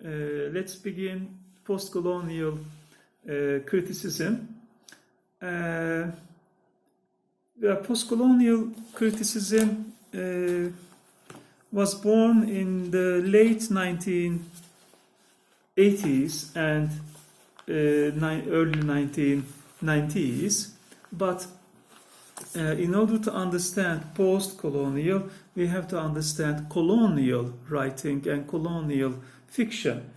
Let's begin post-colonial criticism. Post-colonial criticism was born in the late 1980s and early 1990s, but in order to understand post-colonial, we have to understand colonial writing and colonial fiction.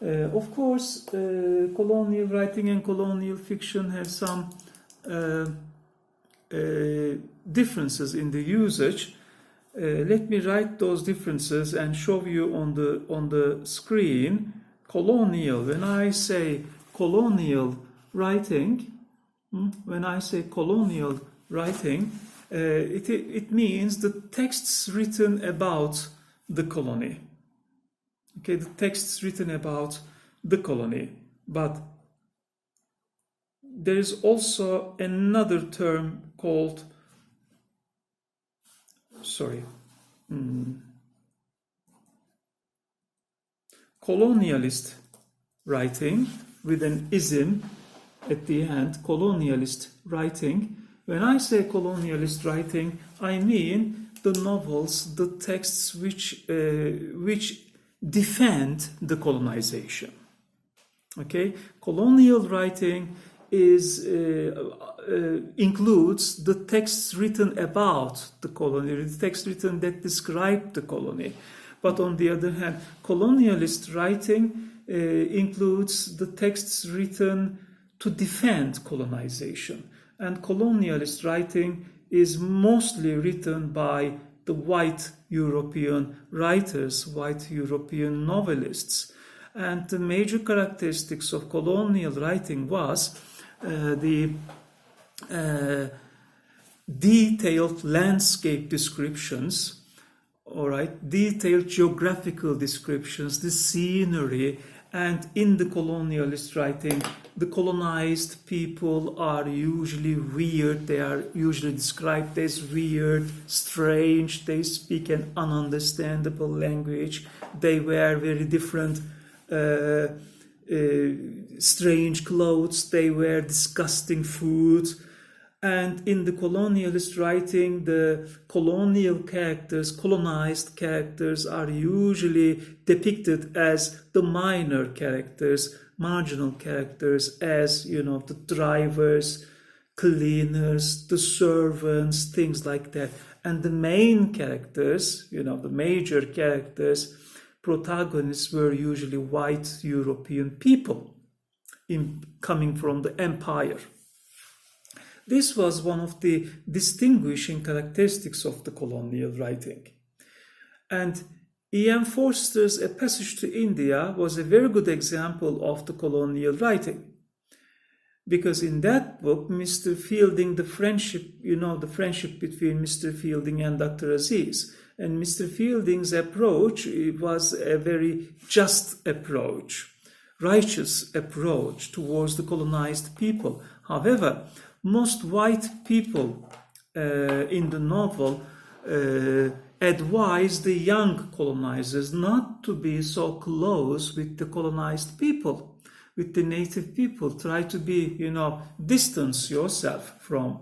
Of course, colonial writing and colonial fiction have some differences in the usage. Let me write those differences and show you on the screen. Colonial. When I say colonial writing, it means the texts written about the colony. Okay, the texts written about the colony. But there is also another term called, colonialist writing, with an ism at the end, colonialist writing. When I say colonialist writing, I mean the novels, the texts which defend the colonization. Okay, colonial writing includes the texts written about the colony, the texts written that describe the colony. But on the other hand, colonialist writing includes the texts written to defend colonization. And colonialist writing is mostly written by the white European writers, white European novelists. And the major characteristics of colonial writing was the detailed landscape descriptions, detailed geographical descriptions, the scenery. And in the colonialist writing, the colonized people are usually weird. They are usually described as weird, strange. They speak an ununderstandable language. They wear very different strange clothes. They wear disgusting food. And in the colonialist writing, the colonial characters, colonized characters, are usually depicted as the minor characters, marginal characters, as, the drivers, cleaners, the servants, things like that. And the main characters, the major characters, protagonists, were usually white European people coming from the empire. This was one of the distinguishing characteristics of the colonial writing. And E.M. Forster's A Passage to India was a very good example of the colonial writing. Because in that book, Mr. Fielding, the friendship between Mr. Fielding and Dr. Aziz. And Mr. Fielding's approach was a very just approach, righteous approach towards the colonized people. However, most white people in the novel advise the young colonizers not to be so close with the colonized people, with the native people. Try to be, distance yourself from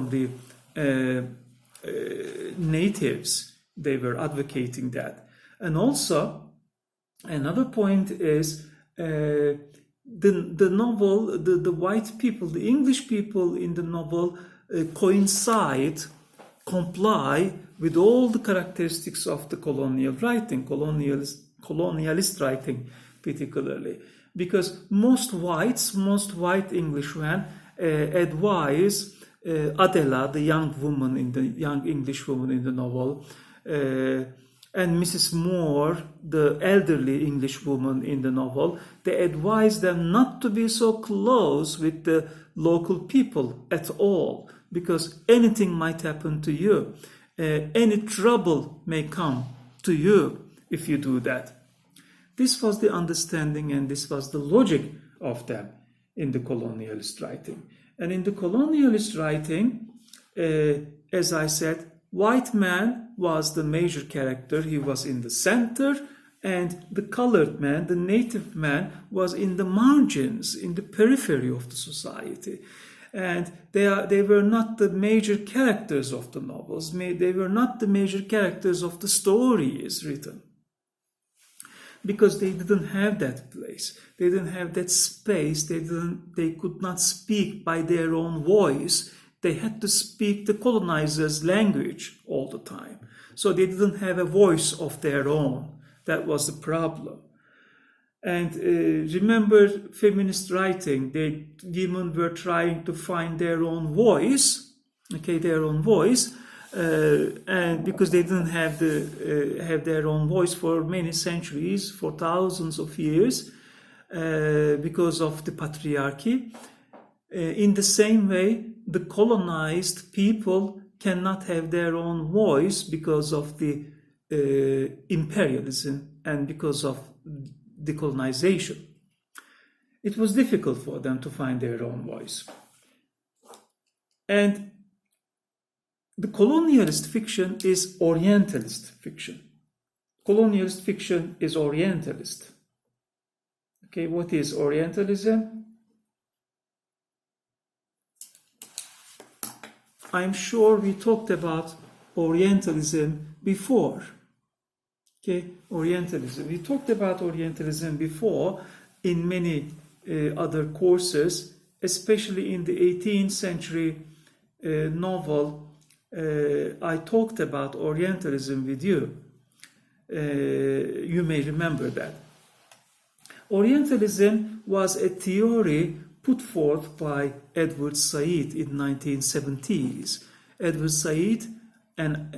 the natives. They were advocating that. And also, another point is the novel, the white people, the English people in the novel comply with all the characteristics of the colonial writing, colonialist writing particularly. Because most white Englishmen advise Adela, the young English woman in the novel, and Mrs. Moore, the elderly English woman in the novel, they advise them not to be so close with the local people at all, because anything might happen to you. Any trouble may come to you if you do that. This was the understanding and this was the logic of them in the colonialist writing. And in the colonialist writing, as I said, white man was the major character. He was in the center, and the colored man, the native man, was in the margins, in the periphery of the society. And they were not the major characters of the novels. They were not the major characters of the stories written, because they didn't have that place. They didn't have that space. They could not speak by their own voice. They had to speak the colonizers' language all the time. So they didn't have a voice of their own. That was the problem. And remember feminist writing, women were trying to find their own voice, and because they didn't have their own voice for many centuries, for thousands of years, because of the patriarchy. In the same way, the colonized people cannot have their own voice because of the imperialism and because of decolonization. It was difficult for them to find their own voice. And the colonialist fiction is Orientalist fiction. Colonialist fiction is Orientalist. Okay, what is Orientalism? I'm sure we talked about Orientalism before. Okay, Orientalism. We talked about Orientalism before in many other courses, especially in the 18th century novel. I talked about Orientalism with you. You may remember that. Orientalism was a theory put forth by Edward Said in 1970s. Edward Said, an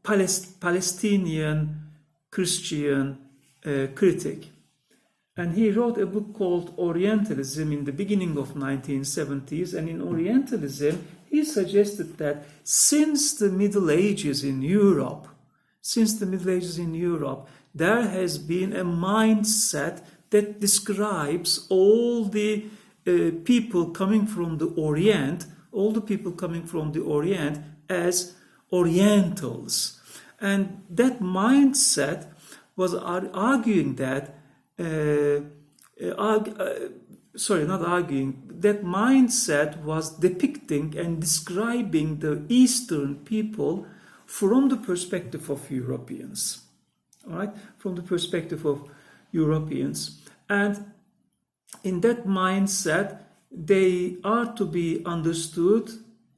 Palestinian Christian critic. And he wrote a book called Orientalism in the beginning of 1970s. And in Orientalism, he suggested that since the Middle Ages in Europe, there has been a mindset that describes all the people coming from the Orient, as Orientals. And that mindset was arguing that, that mindset was depicting and describing the Eastern people from the perspective of Europeans. All right, from the perspective of Europeans. And in that mindset, they are to be understood,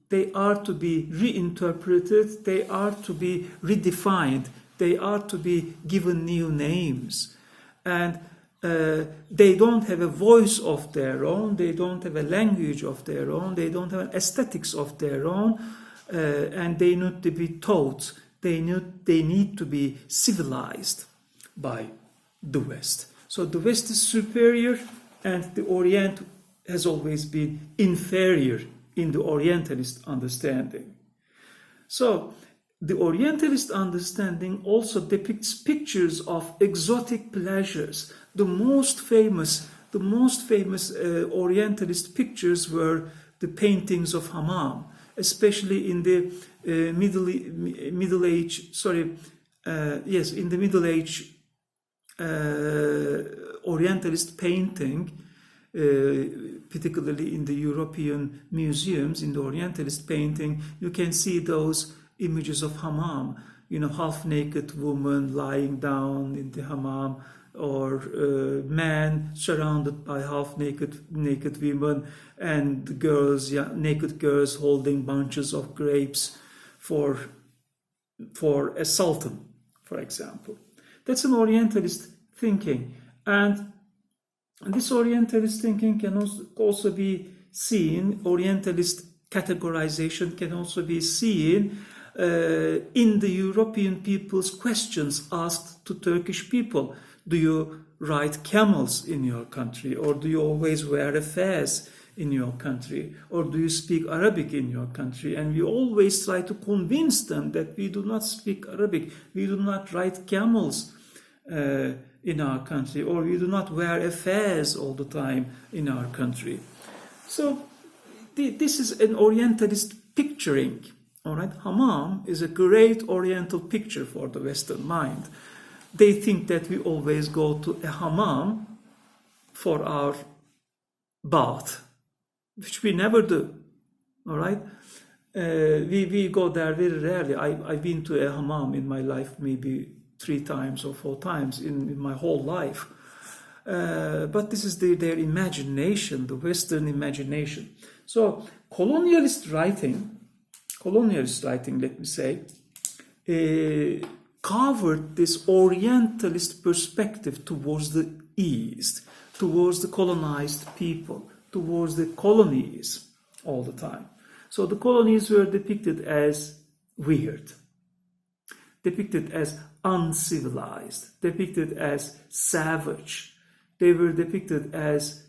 they are to be reinterpreted, they are to be redefined, they are to be given new names. And they don't have a voice of their own, they don't have a language of their own, they don't have an aesthetics of their own, and they need to be taught, they need to be civilized by the West. So the West is superior and the Orient has always been inferior in the Orientalist understanding. So the Orientalist understanding also depicts pictures of exotic pleasures. The most famous Orientalist pictures were the paintings of Hammam, especially in the Middle Age Orientalist painting, particularly in the European museums, in the Orientalist painting, you can see those images of Hammam, half-naked woman lying down in the Hammam, or man surrounded by naked women, and girls, naked girls holding bunches of grapes for a sultan, for example. That's an Orientalist thinking, and this Orientalist thinking can also be seen, Orientalist categorization can also be seen in the European people's questions asked to Turkish people. Do you ride camels in your country? Or do you always wear a fez in your country? Or do you speak Arabic in your country? And we always try to convince them that we do not speak Arabic, we do not ride camels in our country, or we do not wear a fez all the time in our country. So this is an Orientalist picturing. All right, Hammam is a great Oriental picture for the Western mind. They think that we always go to a hammam for our bath, which we never do. All right? We go there very rarely. I've been to a hammam in my life maybe 3 times or 4 times in my whole life. But this is their imagination, the Western imagination. So colonialist writing, let me say, covered this Orientalist perspective towards the East, towards the colonized people, towards the colonies all the time. So the colonies were depicted as weird, depicted as uncivilized, depicted as savage. They were depicted as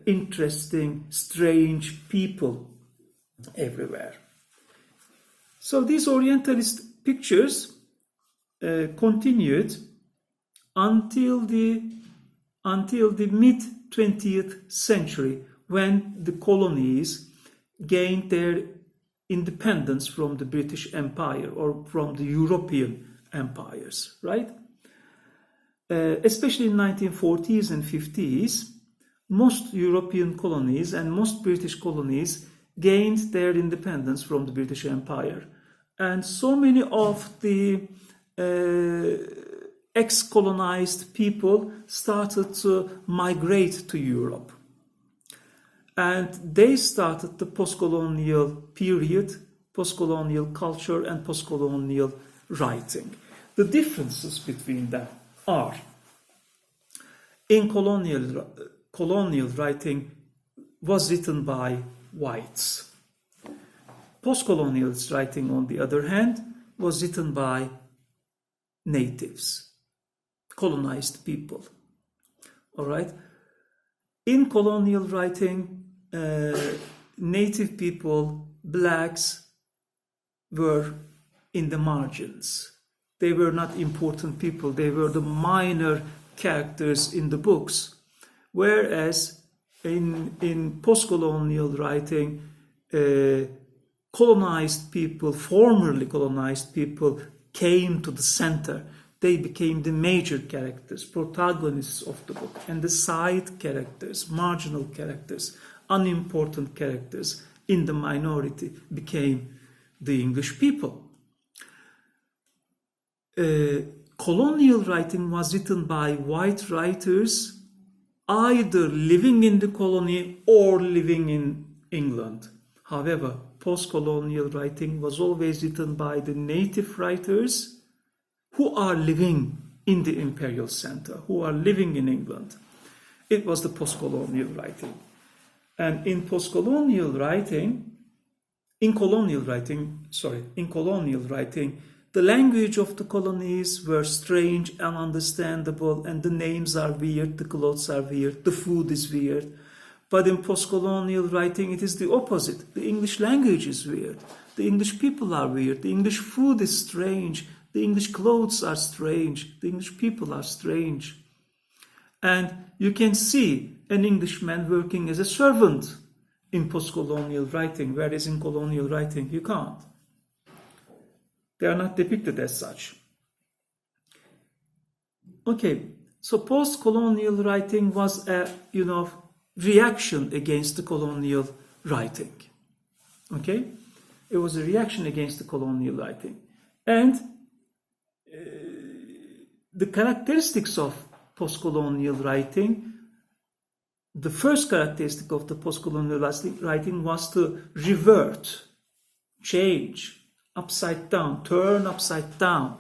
interesting, strange people everywhere. So these Orientalist pictures continued until the mid-20th century, when the colonies gained their independence from the British Empire or from the European empires, right? Especially in 1940s and 50s, most European colonies and most British colonies gained their independence from the British Empire. And so many of the ex-colonized people started to migrate to Europe. And they started the post-colonial period, post-colonial culture, and post-colonial writing. The differences between them are: in colonial writing was written by whites. Post-colonialist writing, on the other hand, was written by natives, colonized people. All right? In colonial writing, native people, blacks, were in the margins. They were not important people. They were the minor characters in the books. Whereas in post-colonial writing, colonized people, formerly colonized people, came to the center. They became the major characters, protagonists of the book, and the side characters, marginal characters, unimportant characters in the minority became the English people. Colonial writing was written by white writers, either living in the colony or living in England. However, post-colonial writing was always written by the native writers who are living in the imperial center, who are living in England. It was the post-colonial writing. And in colonial writing, the language of the colonies were strange and ununderstandable, and the names are weird, the clothes are weird, the food is weird. But in post-colonial writing, it is the opposite. The English language is weird. The English people are weird. The English food is strange. The English clothes are strange. The English people are strange. And you can see an Englishman working as a servant in post-colonial writing, whereas in colonial writing, you can't. They are not depicted as such. Okay, so post-colonial writing was a, reaction against the colonial writing. Okay? It was a reaction against the colonial writing. And the characteristics of post-colonial writing, the first characteristic of the post-colonial writing was to revert, change, upside down, turn upside down,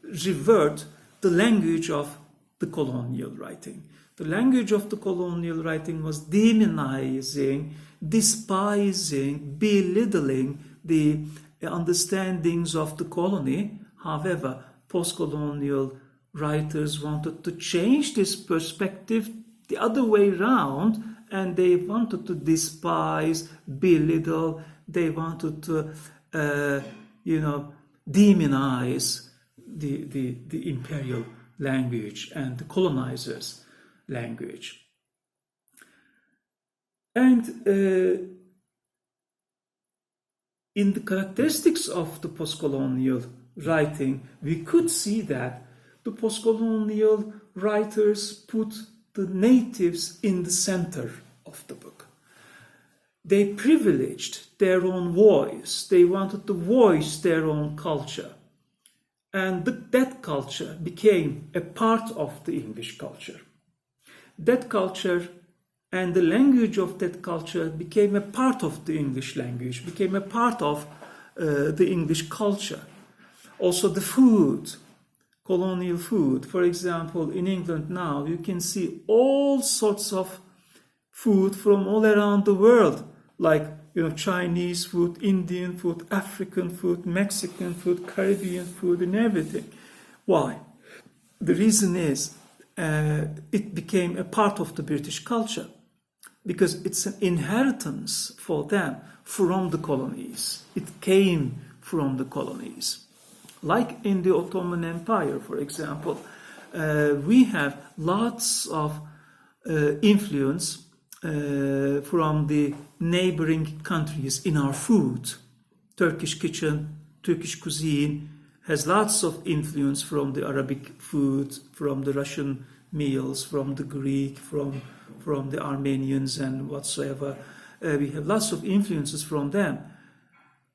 revert the language of the colonial writing. The language of the colonial writing was demonizing, despising, belittling the understandings of the colony. However, post-colonial writers wanted to change this perspective the other way around, and they wanted to despise, belittle, they wanted to, demonize the imperial language and the colonizers' language. And in the characteristics of the post-colonial writing, we could see that the post-colonial writers put the natives in the center of the book. They privileged their own voice. They wanted to voice their own culture. And that culture became a part of the English culture. That culture and the language of that culture became a part of the English language, became a part of the English culture. Also the food, colonial food. For example, in England now, you can see all sorts of food from all around the world, like Chinese food, Indian food, African food, Mexican food, Caribbean food, and everything. Why? The reason is it became a part of the British culture because it's an inheritance for them from the colonies. It came from the colonies. Like in the Ottoman Empire, for example, we have lots of influence from the neighboring countries in our food. Turkish kitchen, Turkish cuisine has lots of influence from the Arabic food, from the Russian meals, from the Greek, from the Armenians and whatsoever. We have lots of influences from them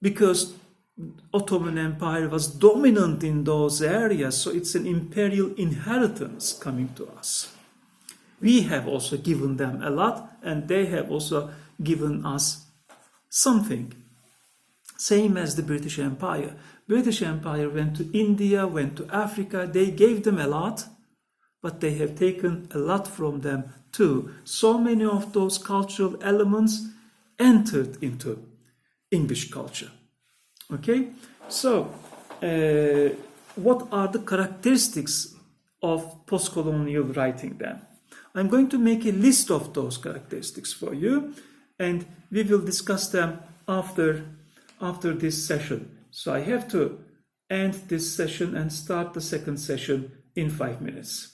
because Ottoman Empire was dominant in those areas, so it's an imperial inheritance coming to us. We have also given them a lot, and they have also given us something. Same as the British Empire. British Empire went to India, went to Africa. They gave them a lot, but they have taken a lot from them too. So many of those cultural elements entered into English culture. Okay? So, what are the characteristics of post-colonial writing then? I'm going to make a list of those characteristics for you, and we will discuss them after this session. So I have to end this session and start the second session in 5 minutes.